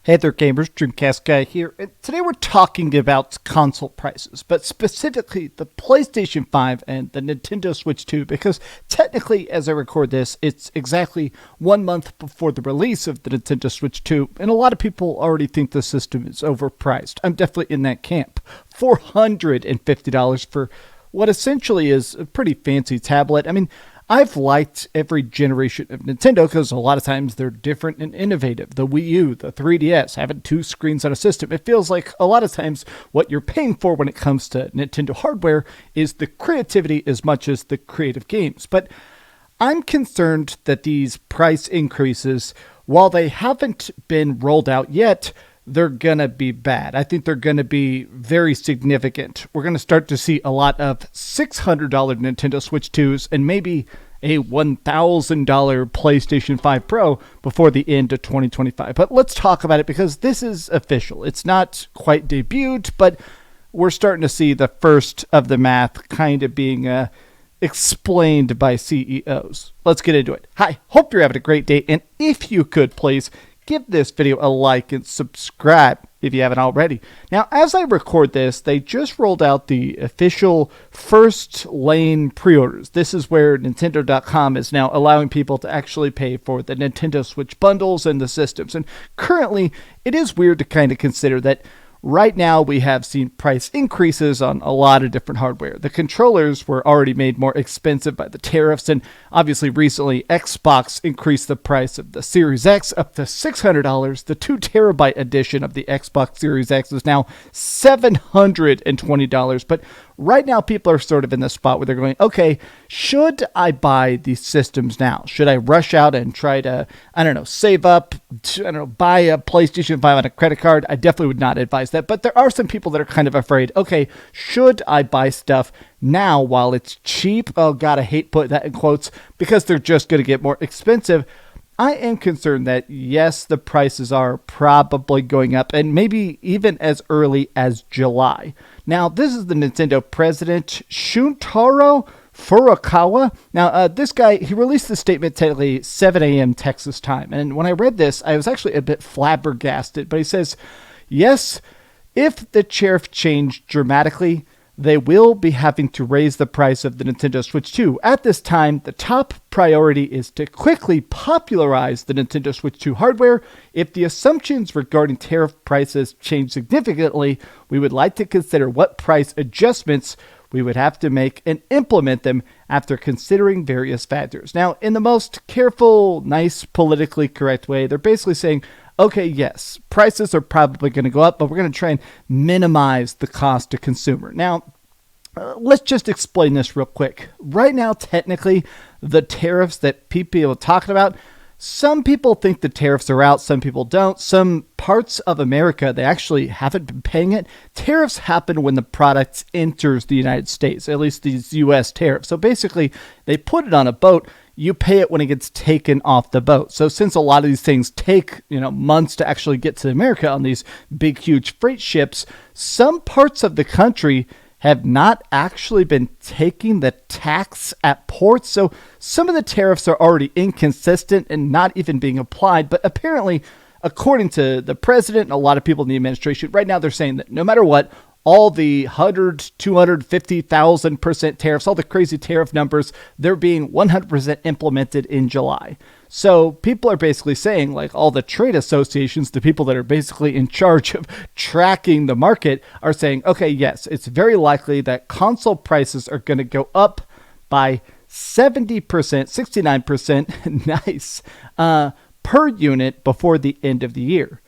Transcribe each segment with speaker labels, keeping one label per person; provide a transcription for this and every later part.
Speaker 1: Hey there gamers, DreamcastGuy here, and today we're talking about console prices, but specifically the PlayStation 5 and the Nintendo Switch 2, because technically as I record this, it's exactly 1 month before the release of the Nintendo Switch 2, and a lot of people already think the system is overpriced. I'm definitely in that camp. $450 for what essentially is a pretty fancy tablet. I mean, I've liked every generation of Nintendo because a lot of times they're different and innovative. The Wii U, the 3DS, having two screens on a system. It feels like a lot of times what you're paying for when it comes to Nintendo hardware is the creativity as much as the creative games. But I'm concerned that these price increases, while they haven't been rolled out yet, they're going to be bad. I think they're going to be very significant. We're going to start to see a lot of $600 Nintendo Switch 2s and maybe a $1,000 PlayStation 5 Pro before the end of 2025. But let's talk about it because this is official. It's not quite debuted, but we're starting to see the first of the math kind of being explained by CEOs. Let's get into it. Hi, hope you're having a great day. And if you could, please give this video a like and subscribe if you haven't already. Now, as I record this, they just rolled out the official first lane pre-orders. This is where Nintendo.com is now allowing people to actually pay for the Nintendo Switch bundles and the systems. And currently, it is weird to kind of consider that right now, we have seen price increases on a lot of different hardware. The controllers were already made more expensive by the tariffs, and obviously recently Xbox increased the price of the Series X up to $600. The 2 terabyte edition of the Xbox Series X is now $720. But right now, people are sort of in the spot where they're going, okay, should I buy these systems now? Should I rush out and try to, save up, buy a PlayStation 5 on a credit card? I definitely would not advise that. But there are some people that are kind of afraid, okay, should I buy stuff now while it's cheap? Oh, God, I hate putting that in quotes because they're just going to get more expensive. I am concerned that, yes, the prices are probably going up and maybe even as early as July. Now, this is the Nintendo President Shuntaro Furukawa. Now, this guy, he released this statement technically 7 a.m. Texas time. And when I read this, I was actually a bit flabbergasted. But he says, yes, if the tariff changed dramatically, they will be having to raise the price of the Nintendo Switch 2. At this time, the top priority is to quickly popularize the Nintendo Switch 2 hardware. If the assumptions regarding tariff prices change significantly, we would like to consider what price adjustments we would have to make and implement them after considering various factors. Now, in the most careful, nice, politically correct way, they're basically saying, okay, yes, prices are probably going to go up, but we're going to try and minimize the cost to consumer. Now, let's just explain this real quick. Right now, technically, the tariffs that people are talking about, some people think the tariffs are out, some people don't. Some parts of America, they actually haven't been paying it. Tariffs happen when the product enters the United States, at least these U.S. tariffs. So basically, they put it on a boat. You pay it when it gets taken off the boat. So since a lot of these things take, months to actually get to America on these big, huge freight ships, some parts of the country have not actually been taking the tax at ports. So some of the tariffs are already inconsistent and not even being applied. But apparently, according to the president and a lot of people in the administration, right now they're saying that no matter what, all the 100, 250,000% tariffs, all the crazy tariff numbers, they're being 100% implemented in July. So people are basically saying, like all the trade associations, the people that are basically in charge of tracking the market are saying, okay, yes, it's very likely that console prices are going to go up by 70%, 69%, nice, per unit before the end of the year.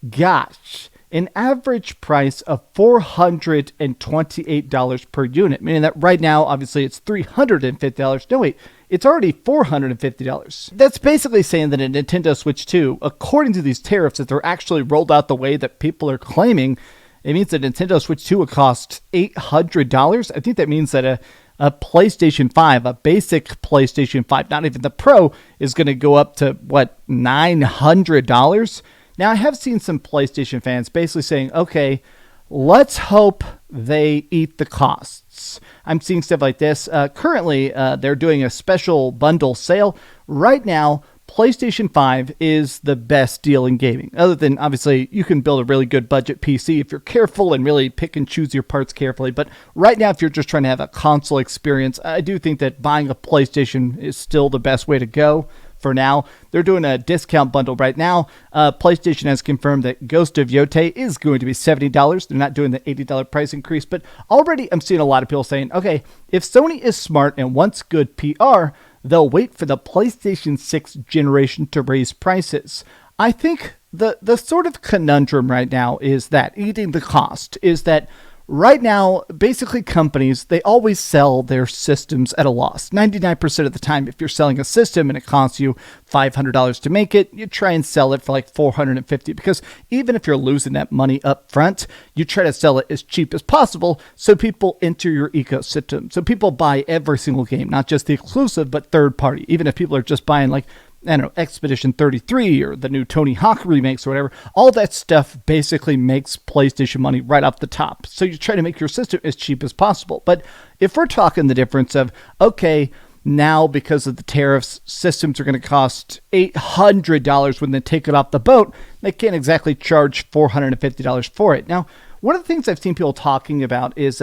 Speaker 1: Gosh. An average price of $428 per unit, meaning that right now, obviously, it's $350. No, wait, it's already $450. That's basically saying that a Nintendo Switch 2, according to these tariffs, if they're actually rolled out the way that people are claiming, it means that Nintendo Switch 2 would cost $800. I think that means that a PlayStation 5, a basic PlayStation 5, not even the Pro, is going to go up to, $900? Now, I have seen some PlayStation fans basically saying, okay, let's hope they eat the costs. I'm seeing stuff like this. Currently, they're doing a special bundle sale. Right now, PlayStation 5 is the best deal in gaming. Other than, obviously, you can build a really good budget PC if you're careful and really pick and choose your parts carefully. But right now, if you're just trying to have a console experience, I do think that buying a PlayStation is still the best way to go for now. They're doing a discount bundle right now. PlayStation has confirmed that Ghost of Yotei is going to be $70. They're not doing the $80 price increase. But already I'm seeing a lot of people saying, okay, if Sony is smart and wants good PR, they'll wait for the PlayStation 6 generation to raise prices. I think the sort of conundrum right now is that, eating the cost, is that right now, basically companies, they always sell their systems at a loss. 99% of the time, if you're selling a system and it costs you $500 to make it, you try and sell it for like $450, because even if you're losing that money up front, you try to sell it as cheap as possible so people enter your ecosystem. So people buy every single game, not just the exclusive, but third party. Even if people are just buying like, I don't know, Expedition 33 or the new Tony Hawk remakes or whatever, all that stuff basically makes PlayStation money right off the top. So you try to make your system as cheap as possible. But if we're talking the difference of, okay, now because of the tariffs, systems are going to cost $800 when they take it off the boat, they can't exactly charge $450 for it. Now, one of the things I've seen people talking about is,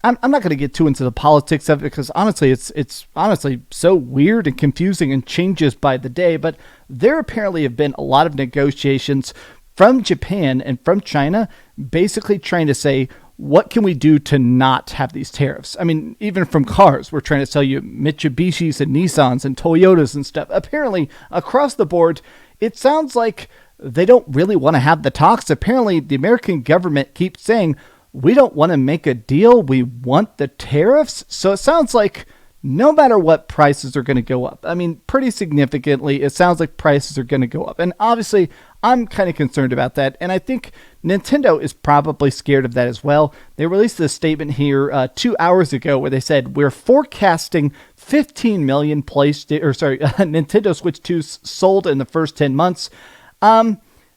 Speaker 1: I'm not going to get too into the politics of it, because honestly, it's honestly so weird and confusing and changes by the day. But there apparently have been a lot of negotiations from Japan and from China, basically trying to say, what can we do to not have these tariffs? I mean, even from cars, we're trying to sell you Mitsubishis and Nissans and Toyotas and stuff. Apparently, across the board, it sounds like they don't really want to have the talks. Apparently, the American government keeps saying, we don't want to make a deal. We want the tariffs. So it sounds like no matter what, prices are going to go up. I mean, pretty significantly, it sounds like prices are going to go up. And obviously, I'm kind of concerned about that. And I think Nintendo is probably scared of that as well. They released a statement here 2 hours ago where they said, we're forecasting 15 million Nintendo Switch 2s sold in the first 10 months.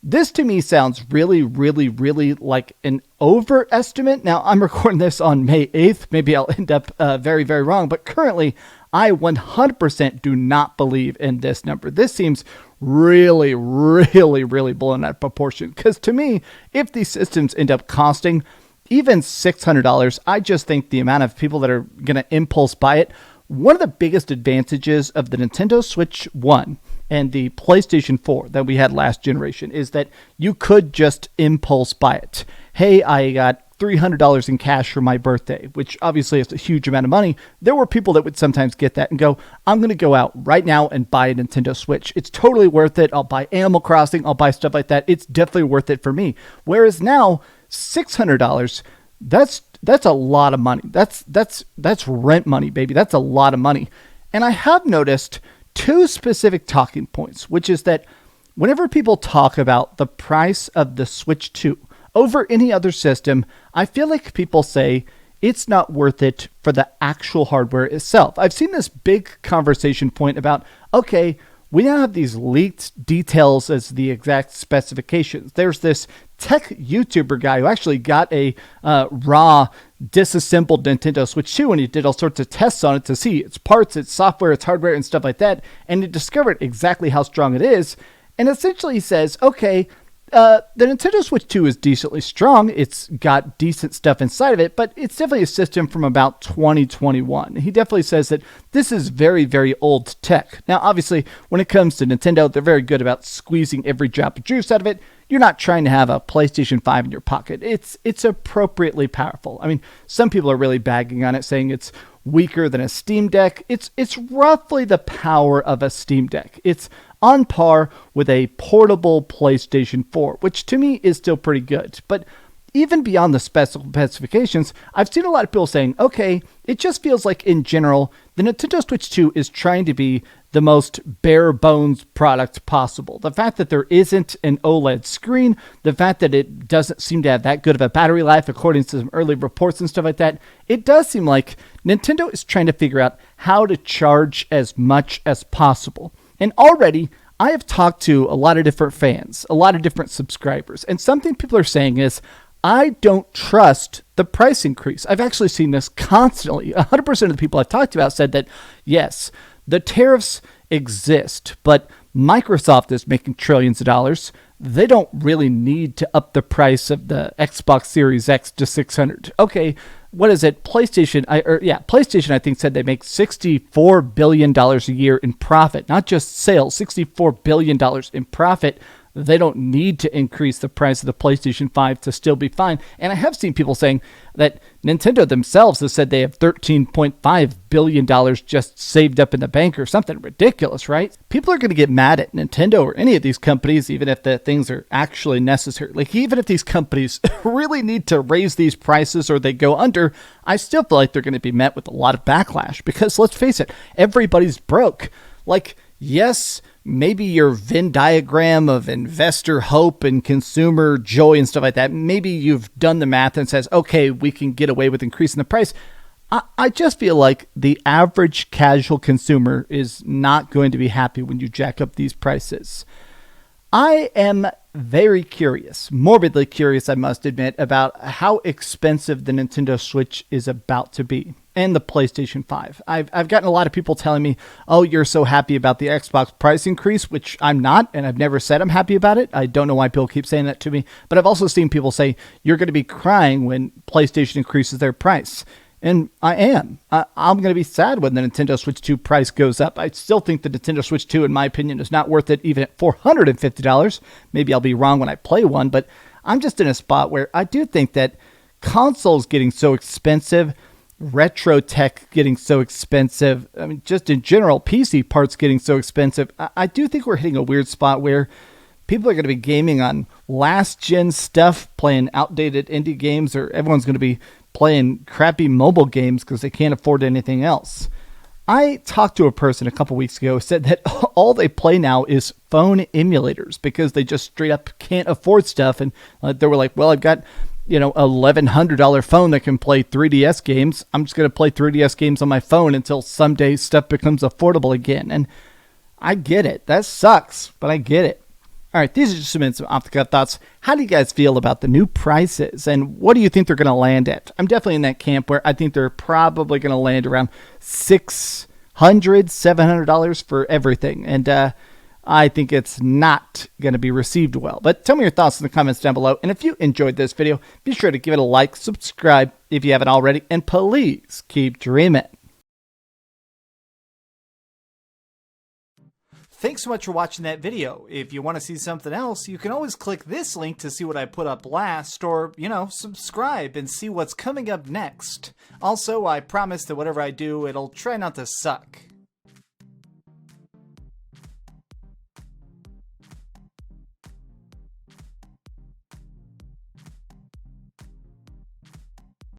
Speaker 1: This to me sounds really, really, really like an overestimate. Now, I'm recording this on May 8th. Maybe I'll end up very, very wrong. But currently, I 100% do not believe in this number. This seems really, really, really blown out of proportion. Because to me, if these systems end up costing even $600, I just think the amount of people that are going to impulse buy it. One of the biggest advantages of the Nintendo Switch 1 and the PlayStation 4 that we had last generation is that you could just impulse buy it. Hey, I got $300 in cash for my birthday, which obviously is a huge amount of money. There were people that would sometimes get that and go, I'm going to go out right now and buy a Nintendo Switch. It's totally worth it. I'll buy Animal Crossing. I'll buy stuff like that. It's definitely worth it for me. Whereas now, $600, that's a lot of money. That's rent money, baby. That's a lot of money. And I have noticed two specific talking points, which is that whenever people talk about the price of the Switch 2 over any other system, I feel like people say it's not worth it for the actual hardware itself. I've seen this big conversation point about, okay, we now have these leaked details as the exact specifications. There's this tech YouTuber guy who actually got a raw disassembled Nintendo Switch 2, and he did all sorts of tests on it to see its parts, its software, its hardware, and stuff like that. And he discovered exactly how strong it is. And essentially he says, okay, the Nintendo Switch 2 is decently strong. It's got decent stuff inside of it, but it's definitely a system from about 2021. He definitely says that this is very, very old tech. Now, obviously, when it comes to Nintendo, they're very good about squeezing every drop of juice out of it. You're not trying to have a PlayStation 5 in your pocket. It's appropriately powerful. I mean, some people are really bagging on it, saying it's weaker than a Steam Deck. It's roughly the power of a Steam Deck. It's on par with a portable PlayStation 4, which to me is still pretty good. But even beyond the specifications, I've seen a lot of people saying, okay, it just feels like in general, the Nintendo Switch 2 is trying to be the most bare bones product possible. The fact that there isn't an OLED screen, the fact that it doesn't seem to have that good of a battery life, according to some early reports and stuff like that, it does seem like Nintendo is trying to figure out how to charge as much as possible. And already, I have talked to a lot of different fans, a lot of different subscribers, and something people are saying is, I don't trust the price increase. I've actually seen this constantly. 100% of the people I've talked about said that, yes, the tariffs exist, but Microsoft is making trillions of dollars. They don't really need to up the price of the Xbox Series X to 600. Okay, what is it? PlayStation, PlayStation, I think, said they make $64 billion a year in profit. Not just sales, $64 billion in profit. They don't need to increase the price of the PlayStation 5 to still be fine. And I have seen people saying that Nintendo themselves has said they have $13.5 billion just saved up in the bank or something ridiculous, right? People are going to get mad at Nintendo or any of these companies, even if the things are actually necessary. Like, even if these companies really need to raise these prices or they go under, I still feel like they're going to be met with a lot of backlash because, let's face it, everybody's broke. Like, yes, maybe your Venn diagram of investor hope and consumer joy and stuff like that, maybe you've done the math and says, okay, we can get away with increasing the price. I just feel like the average casual consumer is not going to be happy when you jack up these prices. I am very curious, morbidly curious, I must admit, about how expensive the Nintendo Switch is about to be. And the PlayStation 5. I've gotten a lot of people telling me, oh, you're so happy about the Xbox price increase, which I'm not, and I've never said I'm happy about it. I don't know why people keep saying that to me, but I've also seen people say, you're going to be crying when PlayStation increases their price. And I am. I'm going to be sad when the Nintendo Switch 2 price goes up. I still think the Nintendo Switch 2, in my opinion, is not worth it even at $450. Maybe I'll be wrong when I play one, but I'm just in a spot where I do think that consoles getting so expensive, retro tech getting so expensive, I mean, just in general, PC parts getting so expensive, I do think we're hitting a weird spot where people are going to be gaming on last-gen stuff, playing outdated indie games, or everyone's going to be playing crappy mobile games because they can't afford anything else. I talked to a person a couple weeks ago who said that all they play now is phone emulators because they just straight up can't afford stuff, and they were like, well, I've got $1,100 phone that can play 3DS games. I'm just going to play 3DS games on my phone until someday stuff becomes affordable again. And I get it. That sucks, but I get it. All right, these are just some off-the-cuff thoughts. How do you guys feel about the new prices, and what do you think they're going to land at? I'm definitely in that camp where I think they're probably going to land around $600, $700 for everything. And I think it's not going to be received well. But tell me your thoughts in the comments down below. And if you enjoyed this video, be sure to give it a like, subscribe if you haven't already, and please keep dreaming. Thanks so much for watching that video. If you want to see something else, you can always click this link to see what I put up last, or, subscribe and see what's coming up next. Also, I promise that whatever I do, it'll try not to suck.